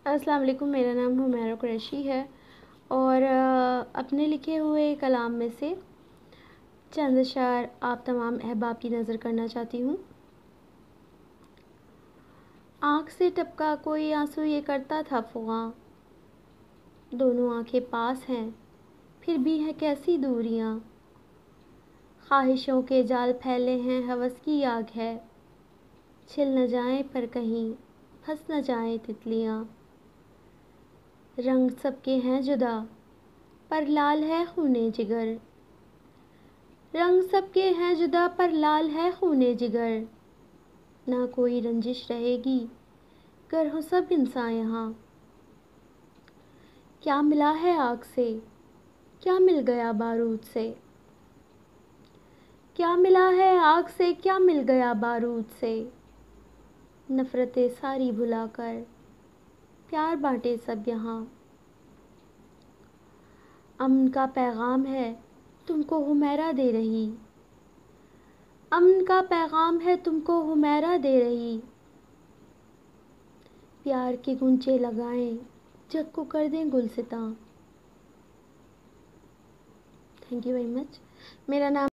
अस्सलाम वालेकुम। मेरा नाम हुमैरा कुरैशी है और अपने लिखे हुए कलाम में से चंद अशार आप तमाम अहबाब की नज़र करना चाहती हूँ। आँख से टपका कोई आंसू ये करता था फ़ुग़ां, दोनों आँखें पास हैं फिर भी हैं कैसी दूरियाँ। ख्वाहिशों के जाल फैले हैं, हवस की आग है, छिल न जाएं पर कहीं फंस न जाएं तितलियाँ। रंग सबके हैं जुदा पर लाल है खूने जिगर, रंग सबके हैं जुदा पर लाल है खूने जिगर। ना कोई रंजिश रहेगी गर हो सब इंसान यहाँ। क्या मिला है आग से, क्या मिल गया बारूद से, क्या मिला है आग से, क्या मिल गया बारूद से। नफ़रतें सारी भुलाकर प्यार बांटे सब यहाँ। अमन का पैगाम है तुमको हुमैरा दे रही, अमन का पैगाम है तुमको हुमैरा दे रही। प्यार के गुंचे लगाएं जग को कर दें गुलसितां। Thank you very much. मेरा नाम